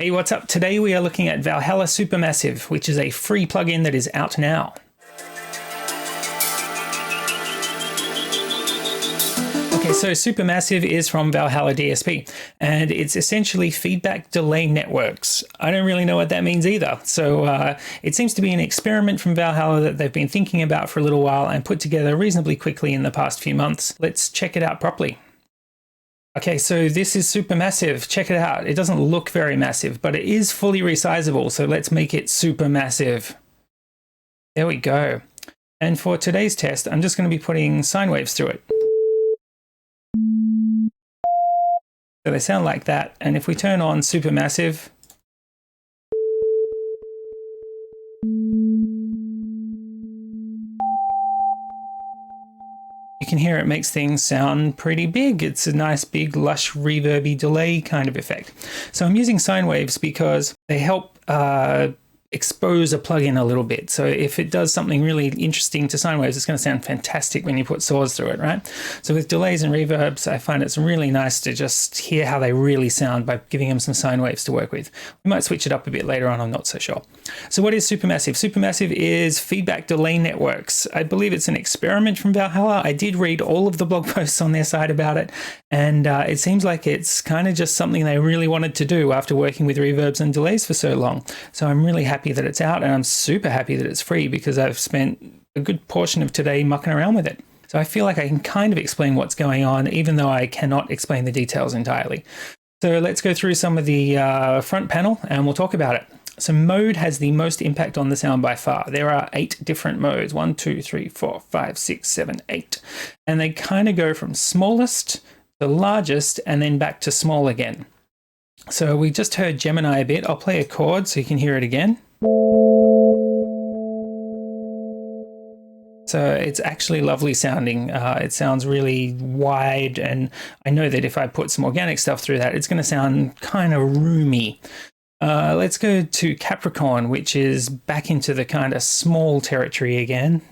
Hey, what's up? Today we are looking at Valhalla Supermassive, which is a free plugin that is out now. Okay, so Supermassive is from Valhalla DSP, and it's essentially feedback delay networks. I don't really know what that means either. So it seems to be an experiment from Valhalla that they've been thinking about for a little while and put together reasonably quickly in the past few months. Let's check it out properly. Okay, so this is Supermassive. Check it out. It doesn't look very massive, but it is fully resizable. So let's make it supermassive. There we go. And for today's test, I'm just going to be putting sine waves through it. So they sound like that. And if we turn on Supermassive, you can hear it makes things sound pretty big. It's a nice big lush reverby delay kind of effect. So I'm using sine waves because they help expose a plugin a little bit. So if it does something really interesting to sine waves, it's going to sound fantastic when you put saws through it, right? So with delays and reverbs, I find it's really nice to just hear how they really sound by giving them some sine waves to work with. We might switch it up a bit later on, I'm not so sure. So what is Supermassive? Supermassive is feedback delay networks. I believe it's an experiment from Valhalla. I did read all of the blog posts on their site about it, and it seems like it's kind of just something they really wanted to do after working with reverbs and delays for so long. So I'm really happy that it's out, and I'm super happy that it's free because I've spent a good portion of today mucking around with it. So I feel like I can kind of explain what's going on, even though I cannot explain the details entirely. So let's go through some of the front panel and we'll talk about it. So mode has the most impact on the sound by far. There are 8 different modes, 1, 2, 3, 4, 5, 6, 7, 8. And they kind of go from smallest to largest and then back to small again. So we just heard Gemini a bit. I'll play a chord so you can hear it again. So it's actually lovely sounding. It sounds really wide, and I know that if I put some organic stuff through that, it's going to sound kind of roomy. Let's go to Capricorn, which is back into the kind of small territory again.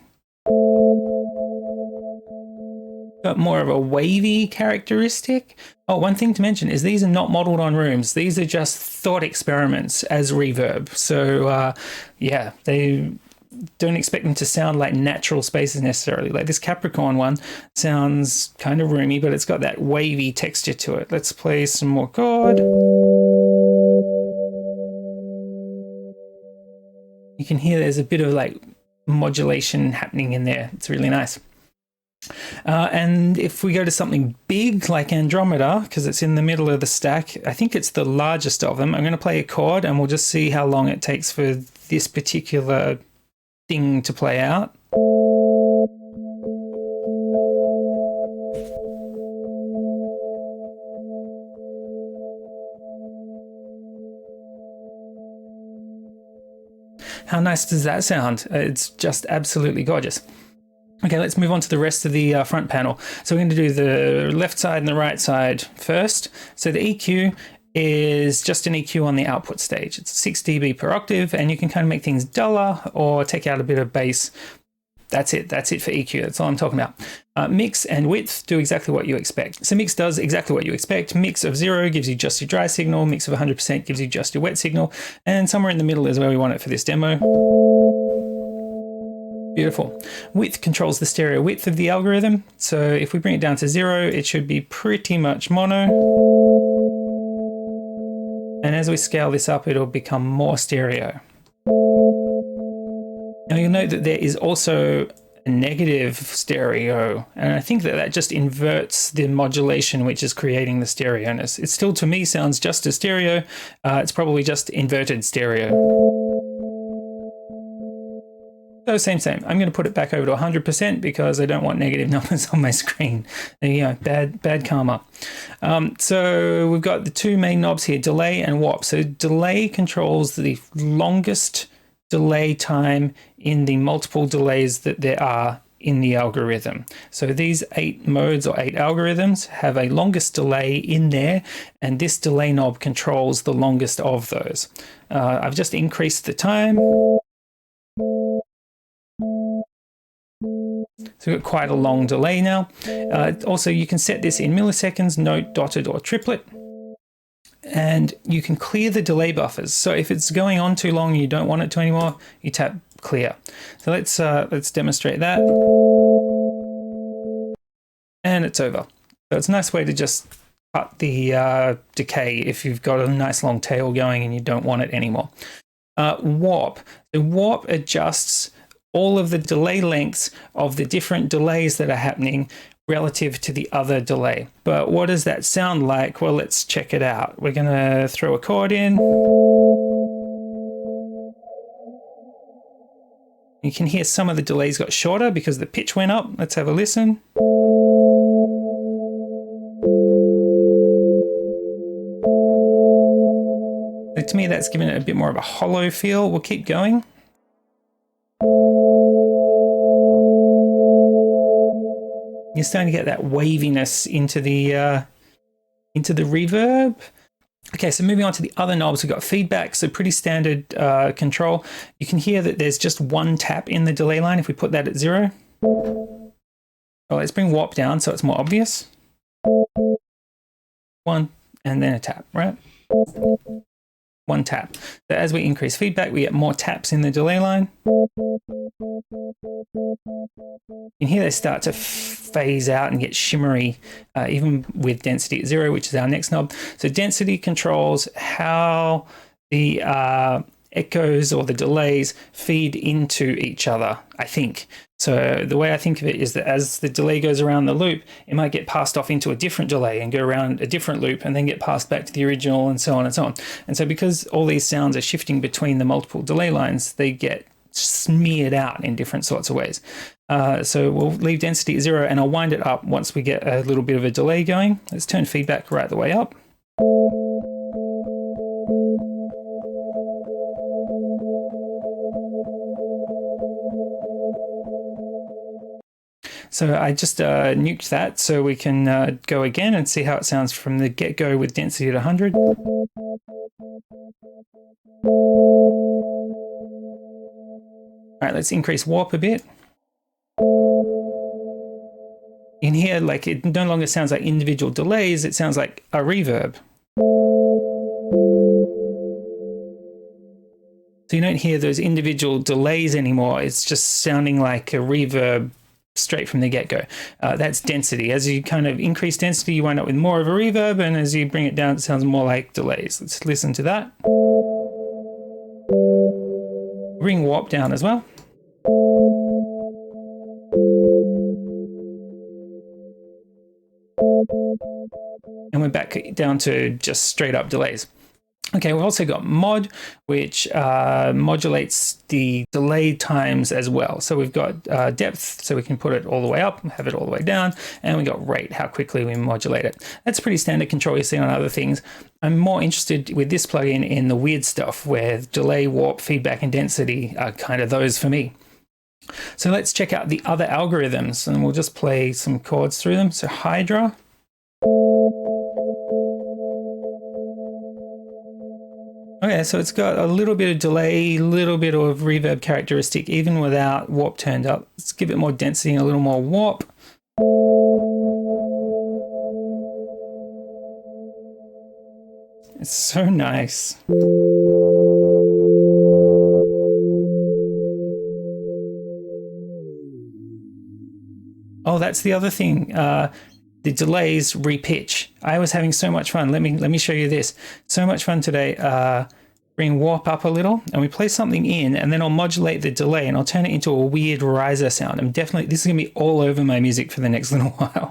Got more of a wavy characteristic. Oh, one thing to mention is these are not modeled on rooms. These are just thought experiments as reverb. So yeah, they don't expect them to sound like natural spaces necessarily. Like this Capricorn one sounds kind of roomy, but it's got that wavy texture to it. Let's play some more chord. You can hear there's a bit of like modulation happening in there. It's really nice. And if we go to something big like Andromeda, because it's in the middle of the stack, I think it's the largest of them. I'm going to play a chord and we'll just see how long it takes for this particular thing to play out. How nice does that sound? It's just absolutely gorgeous. Okay, let's move on to the rest of the front panel. So we're going to do the left side and the right side first. So the EQ is just an EQ on the output stage. It's 6 dB per octave, and you can kind of make things duller or take out a bit of bass. That's it. That's it for EQ. That's all I'm talking about. Mix and width do exactly what you expect. So mix does exactly what you expect. Mix of 0 gives you just your dry signal. Mix of 100% gives you just your wet signal. And somewhere in the middle is where we want it for this demo. Beautiful. Width controls the stereo width of the algorithm. So if we bring it down to 0, it should be pretty much mono. And as we scale this up, it'll become more stereo. Now you'll note that there is also a negative stereo, and I think that that just inverts the modulation which is creating the stereo-ness. It still, to me, sounds just as stereo. It's probably just inverted stereo. So same. I'm going to put it back over to 100% because I don't want negative numbers on my screen. There you go, bad karma. So we've got the 2 main knobs here, delay and warp. So delay controls the longest delay time in the multiple delays that there are in the algorithm. So these 8 modes or 8 algorithms have a longest delay in there, and this delay knob controls the longest of those. I've just increased the time. So we've got quite a long delay now. Also, you can set this in milliseconds, note, dotted, or triplet. and you can clear the delay buffers. So if it's going on too long and you don't want it to anymore, you tap clear. So let's demonstrate that. And it's over. So it's a nice way to just cut the decay if you've got a nice long tail going and you don't want it anymore. Warp. The warp adjusts all of the delay lengths of the different delays that are happening relative to the other delay. But what does that sound like? Well, let's check it out. We're going to throw a chord in. You can hear some of the delays got shorter because the pitch went up. Let's have a listen. So to me, that's given it a bit more of a hollow feel. We'll keep going. You're starting to get that waviness into the reverb. Okay, so moving on to the other knobs, we've got feedback, so pretty standard control. You can hear that there's just one tap in the delay line if we put that at 0. Oh, let's bring warp down so it's more obvious. 1, and then a tap, right? 1 tap. So as we increase feedback, we get more taps in the delay line. You can hear they start to phase out and get shimmery, even with density at 0, which is our next knob. So density controls how the echoes or the delays feed into each other, I think. So the way I think of it is that as the delay goes around the loop, it might get passed off into a different delay and go around a different loop and then get passed back to the original and so on and so on. And so because all these sounds are shifting between the multiple delay lines, they get smeared out in different sorts of ways. So we'll leave density at 0 and I'll wind it up once we get a little bit of a delay going. Let's turn feedback right the way up. So I just nuked that so we can go again and see how it sounds from the get-go with density at 100. All right, let's increase warp a bit. In here, like, it no longer sounds like individual delays, it sounds like a reverb. So you don't hear those individual delays anymore, it's just sounding like a reverb straight from the get-go. That's density. As you kind of increase density, you wind up with more of a reverb, and as you bring it down, it sounds more like delays. Let's listen to that. Bring warp down as well. And we're back down to just straight up delays. Okay, we've also got mod, which modulates the delay times as well. So we've got depth, so we can put it all the way up, have it all the way down, and we got rate, how quickly we modulate it. That's pretty standard control you see on other things. I'm more interested with this plugin in the weird stuff where delay, warp, feedback, and density are kind of those for me. So let's check out the other algorithms, and we'll just play some chords through them. So Hydra. Okay, so it's got a little bit of delay, a little bit of reverb characteristic, even without warp turned up. Let's give it more density and a little more warp. It's so nice. Oh, that's the other thing. The delays repitch. I was having so much fun. Let me show you this. So much fun today. Bring warp up a little, and we play something in, and then I'll modulate the delay, and I'll turn it into a weird riser sound. This is gonna be all over my music for the next little while.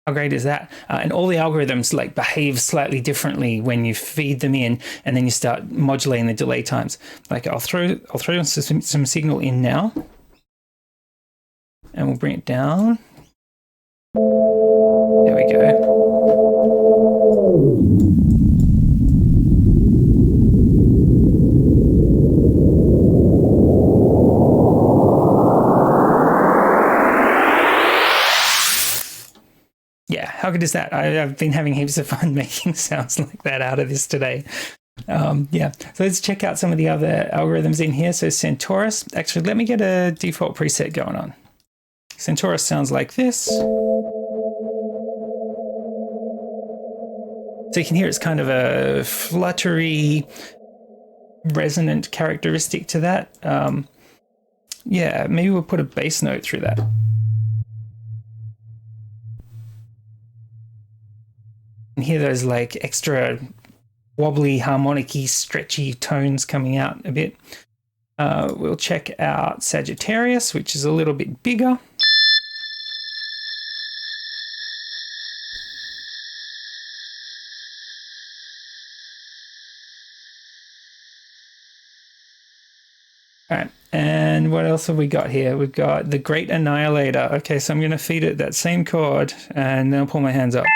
How great is that? And all the algorithms like behave slightly differently when you feed them in, and then you start modulating the delay times. Like I'll throw some signal in now, and we'll bring it down. There we go. How good is that? I've been having heaps of fun making sounds like that out of this today. Yeah, so let's check out some of the other algorithms in here. So Centaurus, actually, let me get a default preset going on. Centaurus sounds like this. So you can hear it's kind of a fluttery, resonant characteristic to that. Yeah, maybe we'll put a bass note through that. And hear those like extra wobbly, harmonic-y, stretchy tones coming out a bit. We'll check out Sagittarius, which is a little bit bigger. All right, and what else have we got here? We've got the Great Annihilator. Okay, so I'm going to feed it that same chord, and then I'll pull my hands up.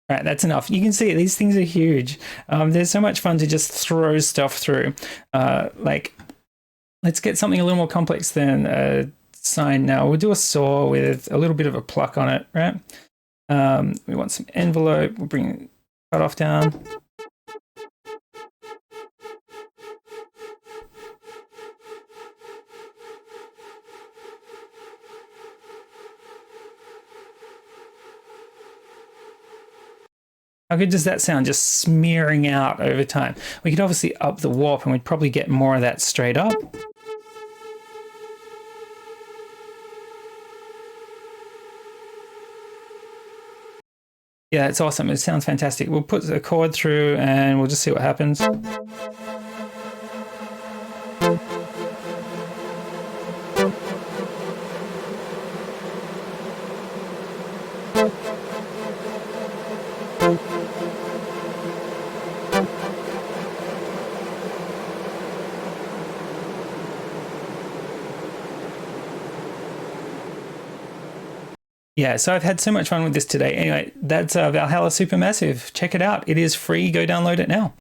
All right, that's enough. You can see these things are huge. There's so much fun to just throw stuff through. Like, let's get something a little more complex than a sine now. We'll do a saw with a little bit of a pluck on it, right? We want some envelope. We'll bring cutoff down. How good does that sound, just smearing out over time? We could obviously up the warp and we'd probably get more of that straight up. Yeah, it's awesome. It sounds fantastic. We'll put the chord through and we'll just see what happens. Yeah, so I've had so much fun with this today. Anyway, that's Valhalla Supermassive. Check it out. It is free. Go download it now.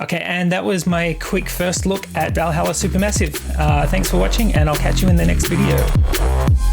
Okay, and that was my quick first look at Valhalla Supermassive. Thanks for watching, and I'll catch you in the next video.